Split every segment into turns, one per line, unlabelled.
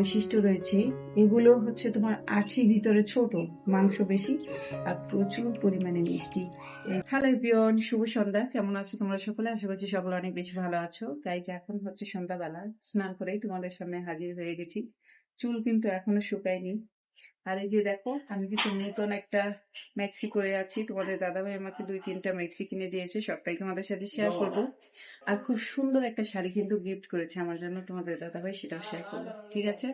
বৈশিষ্ট্য রয়েছে, এগুলো হচ্ছে তোমার আঁঠির ভিতরে ছোট, মাংস বেশি আর প্রচুর পরিমাণে মিষ্টি। হ্যালো এভরিওয়ান, শুভ সন্ধ্যা। কেমন আছো তোমরা সকলে? আশা করছি সকলে অনেক বেশি ভালো আছো। গাইজ, এখন হচ্ছে সন্ধ্যাবেলা, স্নান করেই তোমাদের সামনে হাজির হয়ে গেছি। চুল কিন্তু এখনো শুকায়নি। আর এই যে দেখো, আমি কিন্তু নতুন একটা ম্যাক্সি করে আছি। তোমাদের দাদাভাই আমাকে 2-3টা ম্যাক্সি কিনে দিয়েছে, সবটাই তোমাদের সাথে শেয়ার করব। আর খুব সুন্দর একটা শাড়ি কিন্তু গিফট করেছে আমার জন্য তোমাদের দাদাভাই, সেটাও শেয়ার করবো। ঠিক আছে,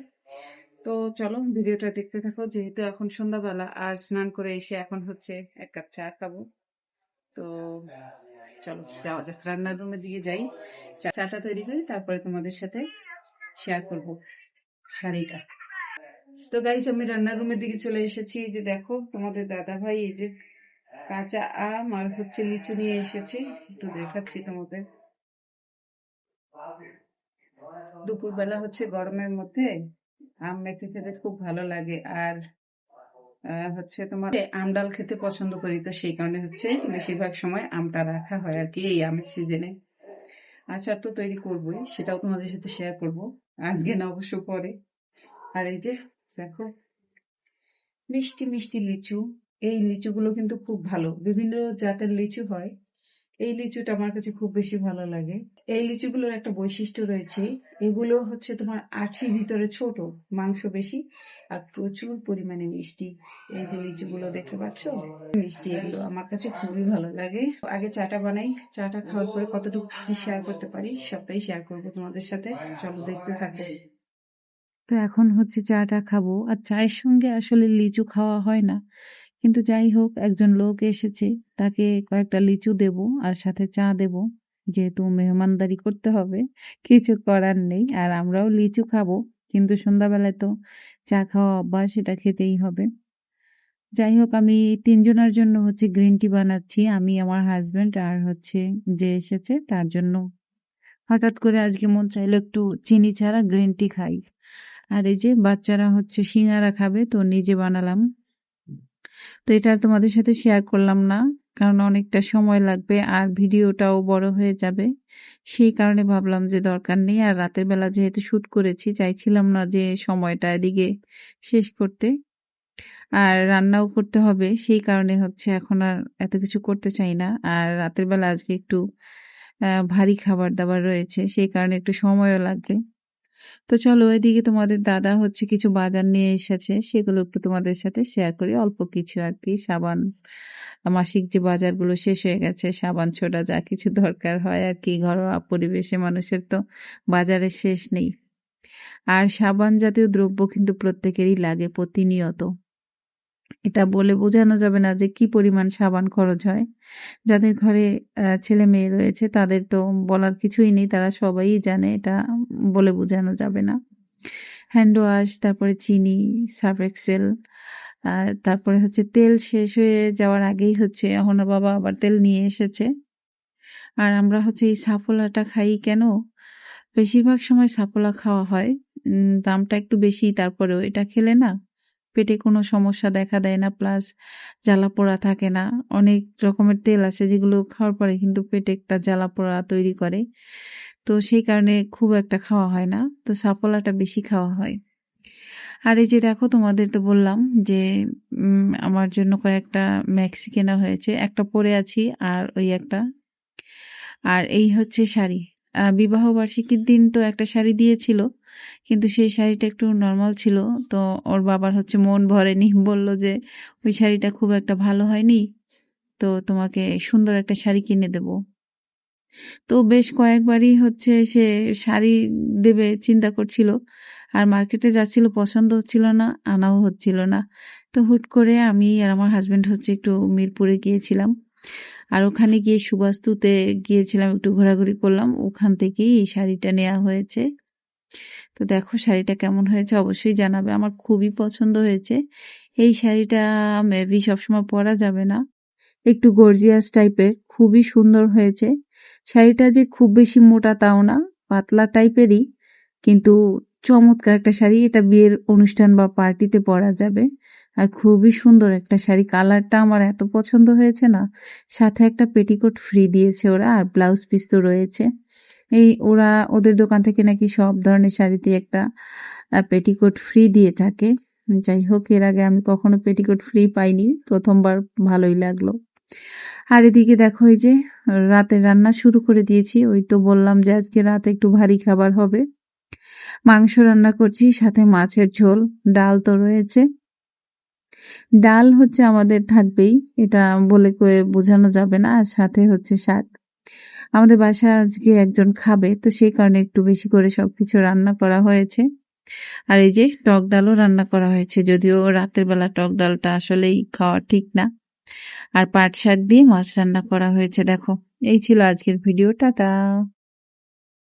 তো চলো ভিডিওটা দেখতে থাকো। যেহেতু এখন সন্ধ্যাবেলা আর স্নান করে এসে এখন হচ্ছে এক কাপ চা খাবো, তো চলো যাওয়া যাক, রান্নার রুমের দিকে যাই, চাটা তৈরি করি, তারপরে তোমাদের সাথে শেয়ার করব শাড়িটা। তো গাইস, আমি রান্নার রুমের দিকে চলে এসেছি। এই যে দেখো, তোমাদের দাদা ভাই এই যে কাঁচা আম আর হচ্ছে লিচু নিয়ে এসেছে, একটু দেখাচ্ছি তোমাদের। দুপুরবেলা হচ্ছে গরমের মধ্যে আম মেখে খেতে খুব ভালো লাগে। আর হচ্ছে তোমার আম ডাল খেতে পছন্দ করি, তো সেই কারণে হচ্ছে বেশিরভাগ সময় আমটা রাখা হয় আর কি এই আমের সিজনে। আচার তো তৈরি করবোই, সেটাও তোমাদের সাথে শেয়ার করব, আজকে না অবশ্য পরে। আর এই যে দেখো, মিষ্টি মিষ্টি লিচু। এই লিচুগুলো কিন্তু খুব ভালো, বিভিন্ন জাতের লিচু হয়, এই লিচুটা আমার কাছে খুব বেশি ভালো লাগে। এই লিচুগুলোর একটা বৈশিষ্ট্য রয়েছে, এগুলো হচ্ছে তোমার আঁঠির ভিতরে ছোট, মাংস বেশি আর প্রচুর পরিমাণে মিষ্টি। এই যে লিচুগুলো দেখতে পাচ্ছ, মিষ্টি, এগুলো আমার কাছে খুবই ভালো লাগে। আগে চাটা বানাই, চাটা খাওয়ার পরে কতটুকু কি শেয়ার করতে পারি সবটাই শেয়ার করবো তোমাদের সাথে। চলো দেখতে থাকো। তো এখন হচ্ছে চাটা খাবো, আর চায়ের সঙ্গে আসলে লিচু খাওয়া হয় না, কিন্তু যাই হোক, একজন লোক এসেছে, তাকে কয়েকটা লিচু দেব আর সাথে চা দেব। যেহেতু মেহমানদারি করতে হবে, কিছু করার নেই। আর আমরাও লিচু খাবো, কিন্তু সন্ধ্যাবেলায় তো চা খাওয়া অভ্যাস, সেটা খেতেই হবে। যাই হোক, আমি 3 জনের জন্য হচ্ছে গ্রিন টি বানাচ্ছি, আমি, আমার হাজবেন্ড আর হচ্ছে যে এসেছে তার জন্য। হঠাৎ করে আজকে মন চাইলো একটু চিনি ছাড়া গ্রিন টি খাই। আর এই যে বাচ্চারা হচ্ছে সিঙ্গারা খাবে, তো নিজে বানালাম। তো এটা আর তোমাদের সাথে শেয়ার করলাম না, কারণ অনেকটা সময় লাগবে আর ভিডিওটাও বড় হয়ে যাবে, সেই কারণে ভাবলাম যে দরকার নেই। আর রাতের বেলা যেহেতু শুট করেছি, চাইছিলাম না যে সময়টা এদিকে শেষ করতে, আর রান্নাও করতে হবে, সেই কারণে হচ্ছে এখন আর এত কিছু করতে চাই না। আর রাতের বেলা আজকে একটু ভারী খাবার দাবার রয়েছে, সেই কারণে একটু সময়ও লাগবে। তো চলো, এদিকে তোমাদের দাদা হচ্ছে কিছু বাজার নিয়ে এসেছে, সেগুলো একটু তোমাদের সাথে শেয়ার করি, অল্প কিছু আর কি। সাবান, মাসিক যে বাজারগুলো শেষ হয়ে গেছে, সাবান ছোটা যা কিছু দরকার হয় আর কি, ঘরোয়া পরিবেশে মানুষের তো বাজারের শেষ নেই। আর সাবান জাতীয় দ্রব্য কিন্তু প্রত্যেকেরই লাগে প্রতিনিয়ত, এটা বলে বোঝানো যাবে না যে কি পরিমাণ সাবান খরচ হয়। যাদের ঘরে ছেলে মেয়ে রয়েছে তাদের তো বলার কিছুই নেই, তারা সবাই জানে, এটা বলে বোঝানো যাবে না। হ্যান্ড ওয়াশ, তারপরে চিনি, সার্ফ এক্সেল, তারপরে হচ্ছে তেল শেষ হয়ে যাওয়ার আগেই হচ্ছে অহনা বাবা আবার তেল নিয়ে এসেছে। আর আমরা হচ্ছে এই সাফোলাটা খাই কেন, বেশিরভাগ সময় সাফোলা খাওয়া হয়, দামটা একটু বেশি, তারপরেও এটা খেলে না পেটে কোনো সমস্যা দেখা দেয় না, প্লাস জ্বালা পোড়া থাকে না। অনেক রকমের তেল আছে যেগুলো খাওয়ার পরে কিন্তু পেটে একটা জ্বালা পোড়া তৈরি করে, তো সেই কারণে খুব একটা খাওয়া হয় না, তো সাফোলাটা বেশি খাওয়া হয়। আর এই যে দেখো, তোমাদের তো বললাম যে আমার জন্য কয়েকটা ম্যাক্সি কেনা হয়েছে, একটা পরে আছি আর ওই একটা। আর এই হচ্ছে শাড়ি, বিবাহ বার্ষিকীর দিন তো একটা শাড়ি দিয়েছিল, কিন্তু সেই শাড়িটা একটু নর্মাল ছিল, তো ওর বাবার হচ্ছে মন ভরেনি, বলল যে ওই শাড়িটা খুব একটা ভালো হয়নি, তো তোমাকে সুন্দর একটা শাড়ি কিনে দেব। তো বেশ কয়েকবারই হচ্ছে সে শাড়ি দেবে চিন্তা করছিল, আর মার্কেটে যাচ্ছিল, পছন্দ হচ্ছিল না, আনাও হচ্ছিল না। তো হুট করে আমি আর আমার হাজবেন্ড হচ্ছে একটু মিরপুরে গিয়েছিলাম, আর ওখানে গিয়ে সুবাস্তুতে গিয়েছিলাম, একটু ঘোরাঘুরি করলাম, ওখান থেকেই এই শাড়িটা নেওয়া হয়েছে। তো দেখো শাড়িটা কেমন হয়েছে অবশ্যই জানাবে, আমার খুবই পছন্দ হয়েছে। এই শাড়িটা মেবি সবসময় পরা যাবে না, একটু গর্জিয়াস টাইপের, খুবই সুন্দর হয়েছে। শাড়িটা যে খুব বেশি মোটা তাও না, পাতলা টাইপেরই, কিন্তু চমৎকার একটা শাড়ি, এটা বিয়ের অনুষ্ঠান বা পার্টিতে পরা যাবে। আর খুবই সুন্দর একটা শাড়ি, কালারটা আমার এত পছন্দ হয়েছে না, সাথে একটা পেটিকোট ফ্রি দিয়েছে ওরা, আর ব্লাউজ পিস তো রয়েছে।
ওরা ওদের দোকান থেকে নাকি সব ধরনের শাড়িতে একটা পেটিকোট ফ্রি দিয়ে থাকে। যাই হোক, এর আগে আমি কখনো পেটিকোট ফ্রি পাইনি, প্রথমবার, ভালোই লাগলো। আর এদিকে দেখো, এই যে রাতের রান্না শুরু করে দিয়েছি। ওই তো বললাম যে আজকে রাতে একটু ভারী খাবার হবে, মাংস রান্না করছি, সাথে মাছের ঝোল, ডাল তো রয়েছে। ডাল হচ্ছে আমাদের থাকবেই, এটা বলে কয়ে বোঝানো যাবে না। আর সাথে হচ্ছে শাক। আমাদের বাসায় আজকে একজন খাবে, তো সেই কারণে একটু বেশি করে সবকিছু রান্না করা হয়েছে। আর এই যে টক ডালও রান্না করা হয়েছে, যদিও রাতের বেলা টক ডালটা আসলেই খাওয়া ঠিক না। আর পাট শাক দিয়ে মাছ রান্না করা হয়েছে। দেখো, এই ছিল আজকের ভিডিও। টাটা।